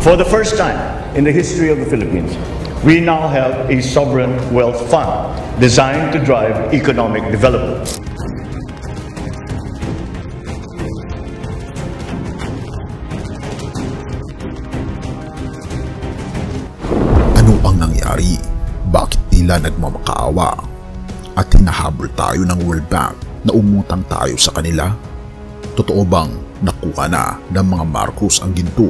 For the first time in the history of the Philippines, we now have a sovereign wealth fund designed to drive economic development. Ano ang nangyari? Bakit tila nagmamakaawa? At hinahabol tayo ng World Bank na umutang tayo sa kanila? Totoo bang nakuha na ng mga Marcos ang ginto?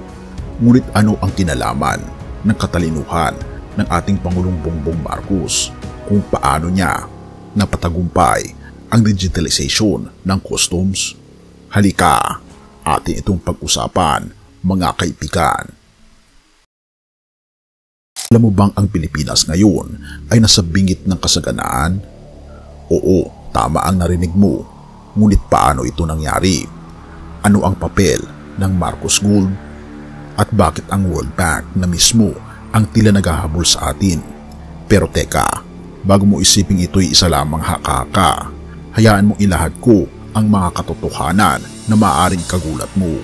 Ngunit ano ang kinalaman ng katalinuhan ng ating Pangulong Bongbong Marcos kung paano niya napatagumpay ang digitalization ng customs? Halika, atin itong pag-usapan, mga kaibigan. Alam mo bang ang Pilipinas ngayon ay nasa bingit ng kasaganaan? Oo, tama ang narinig mo. Ngunit paano ito nangyari? Ano ang papel ng Marcos Gold? At bakit ang World Bank na mismo ang tila naghahabol sa atin? Pero teka, bago mo isiping ito'y isa lamang haka-haka, hayaan mong ilahad ko ang mga katotohanan na maaaring kagulat mo.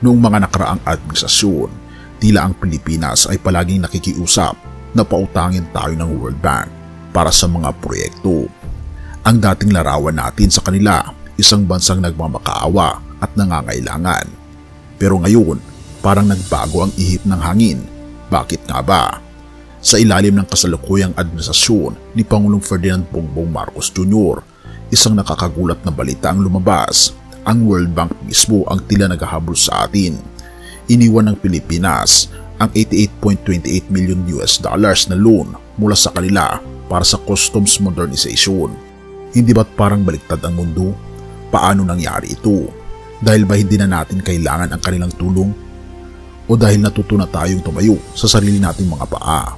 Noong mga nakaraang administrasyon, tila ang Pilipinas ay palaging nakikiusap na pautangin tayo ng World Bank para sa mga proyekto. Ang dating larawan natin sa kanila, isang bansang nagmamakaawa at nangangailangan. Pero ngayon, parang nagbago ang ihip ng hangin. Bakit nga ba? Sa ilalim ng kasalukuyang administrasyon ni Pangulong Ferdinand Bongbong Marcos Jr., isang nakakagulat na balita ang lumabas. Ang World Bank mismo ang tila naghahabol sa atin. Iniwan ng Pilipinas ang $88.28 million na loan mula sa kanila para sa customs modernization. Hindi ba't parang baliktad ang mundo? Paano nangyari ito? Dahil ba hindi na natin kailangan ang kanilang tulong? O dahil natuto na tayong tumayo sa sarili nating mga paa?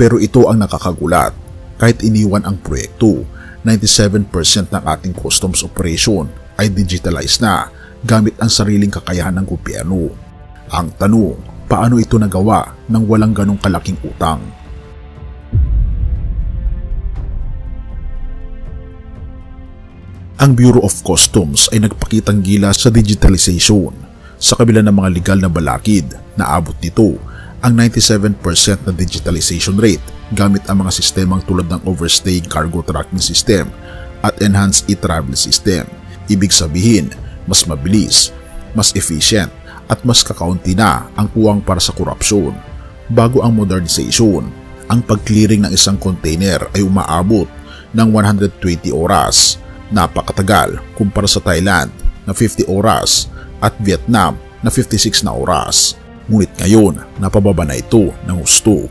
Pero ito ang nakakagulat. Kahit iniwan ang proyekto, 97% ng ating customs operation ay digitalized na gamit ang sariling kakayahan ng gobyerno. Ang tanong, paano ito nagawa nang walang ganong kalaking utang? Ang Bureau of Customs ay nagpakitang gila sa digitalization. Sa kabila ng mga legal na balakid, naabot nito ang 97% na digitalization rate gamit ang mga sistemang tulad ng overstaying cargo tracking system at enhanced e-travel system. Ibig sabihin, mas mabilis, mas efficient at mas kakaunti na ang puwang para sa korupsyon. Bago ang modernization, ang pag-clearing ng isang container ay umaabot ng 120 oras. Napakatagal kumpara sa Thailand na 50 oras at Vietnam na 56 na oras. Ngunit ngayon, napababa na ito ng husto.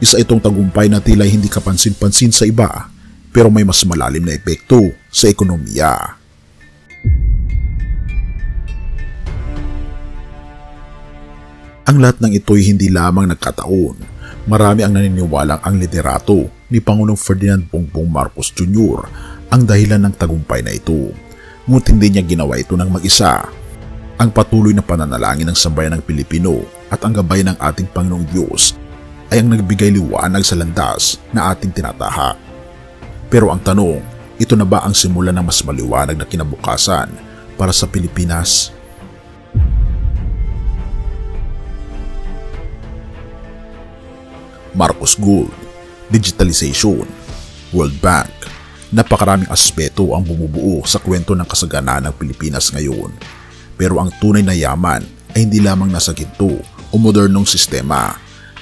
Isa itong tagumpay na tila hindi kapansin-pansin sa iba, pero may mas malalim na epekto sa ekonomiya. Ang lahat ng ito'y hindi lamang nagkataon. Marami ang naniniwalang ang liderato ni Pangulong Ferdinand Bongbong Marcos Jr. ang dahilan ng tagumpay na ito. Ngunit hindi niya ginawa ito ng mag-isa. Ang patuloy na pananalangin ng sambayan ng Pilipino at ang gabay ng ating Panginoong Diyos ay ang nagbigay liwanag sa landas na ating tinatahak. Pero ang tanong, ito na ba ang simula ng mas maliwanag na kinabukasan para sa Pilipinas? Marcos Gold, digitalization, World Bank. Napakaraming aspeto ang bumubuo sa kwento ng kasaganaan ng Pilipinas ngayon. Pero ang tunay na yaman ay hindi lamang nasa ginto o modernong sistema.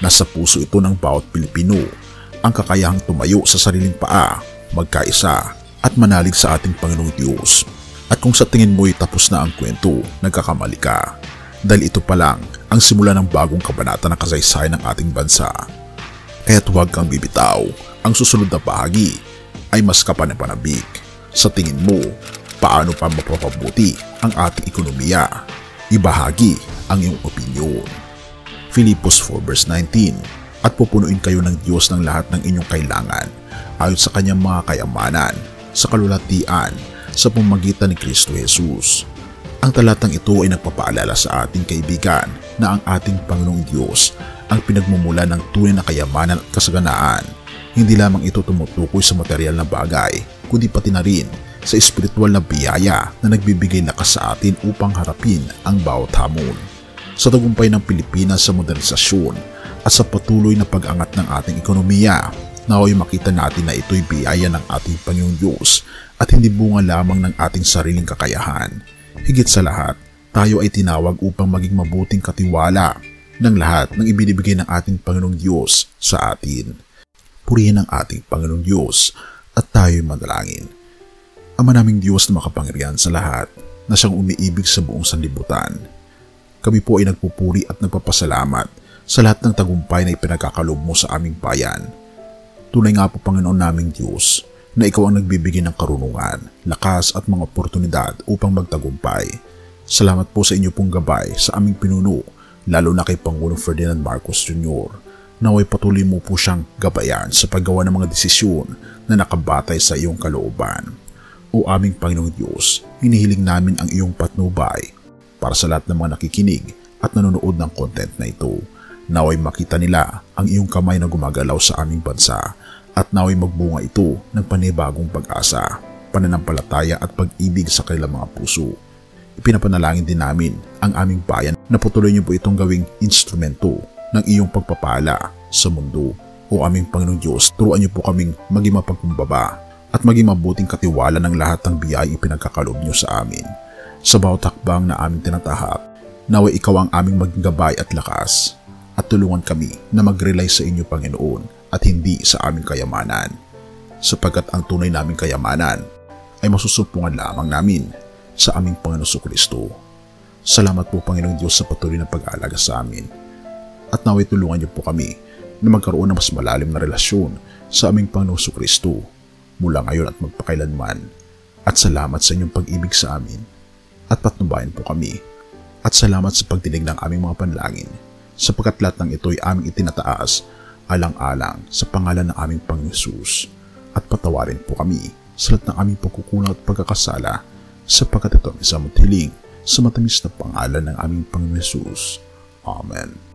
Nasa puso ito ng bawat Pilipino, ang kakayahang tumayo sa sariling paa, magkaisa at manalig sa ating Panginoong Diyos. At kung sa tingin mo'y tapos na ang kwento, nagkakamali ka. Dahil ito pa lang ang simula ng bagong kabanata ng kasaysayan ng ating bansa. Kaya't huwag kang bibitaw, ang susunod na bahagi ay mas kapanapanabik. Sa tingin mo, paano pa mapapabuti ang ating ekonomiya? Ibahagi ang iyong opinyon. Filipos 4:19. At pupunuin kayo ng Diyos ng lahat ng inyong kailangan ayon sa kanyang mga kayamanan sa kalulatian sa pamamagitan ni Kristo Jesus. Ang talatang ito ay nagpapaalala sa ating kaibigan na ang ating Panginoong Diyos ang pinagmumula ng tunay na kayamanan at kasaganaan. Hindi lamang ito tumutukoy sa material na bagay, kundi pati na rin sa espiritual na biyaya na nagbibigay lakas sa atin upang harapin ang bawat hamon. Sa tagumpay ng Pilipinas sa modernisasyon at sa patuloy na pag-angat ng ating ekonomiya, naway makita natin na ito'y biyaya ng ating Panginoong Diyos at hindi bunga lamang ng ating sariling kakayahan. Higit sa lahat, tayo ay tinawag upang maging mabuting katiwala ng lahat ng ibinibigay ng ating Panginoong Diyos sa atin. Purihin ang ating Panginoong Diyos at tayo'y manalangin. Ama naming Diyos na makapangyarihan sa lahat, na siyang umiibig sa buong sanlibutan. Kami po ay nagpupuri at nagpapasalamat sa lahat ng tagumpay na ipinagkakaloob mo sa aming bayan. Tunay nga po Panginoon naming Diyos na ikaw ang nagbibigay ng karunungan, lakas at mga oportunidad upang magtagumpay. Salamat po sa inyo pong gabay sa aming pinuno, lalo na kay Pangulong Ferdinand Marcos Jr. Naway patuloy mo po siyang gabayan sa paggawa ng mga desisyon na nakabatay sa iyong kalooban. O aming Panginoong Diyos, hinihiling namin ang iyong patnubay para sa lahat ng mga nakikinig at nanonood ng content na ito. Naway makita nila ang iyong kamay na gumagalaw sa aming bansa at naway magbunga ito ng panibagong pag-asa, pananampalataya at pag-ibig sa kanilang mga puso. Ipinapanalangin din namin ang aming bayan na patuloy niyo po itong gawing instrumento ng iyong pagpapala sa mundo. O aming Panginoong Diyos, turuan niyo po kaming maging mapagkumbaba at maging mabuting katiwala ng lahat ng biyaya ipinagkakaloob niyo sa amin. Sa bawat hakbang na aming tinatahak, naway ikaw ang aming maging gabay at lakas, at tulungan kami na mag-rely sa inyo Panginoon at hindi sa aming kayamanan, sapagkat ang tunay naming kayamanan ay masusumpungan lamang namin sa aming Panginoong Jesucristo. Salamat po Panginoong Diyos sa patuloy na pag-aalaga sa amin, at naway tulungan niyo po kami na magkaroon ng mas malalim na relasyon sa aming Panginoong Jesucristo mula ngayon at magpakailanman. At salamat sa inyong pag-ibig sa amin at patnubayan po kami. At salamat sa pagdinig ng aming mga panalangin, sapagkat lahat ng ito'y aming itinataas alang-alang sa pangalan ng aming Panginoong Hesus. At patawarin po kami sa lahat ng aming pagkukulang at pagkakasala, sapagkat ito ang isang hiling sa matamis na pangalan ng aming Panginoong Hesus. Amen.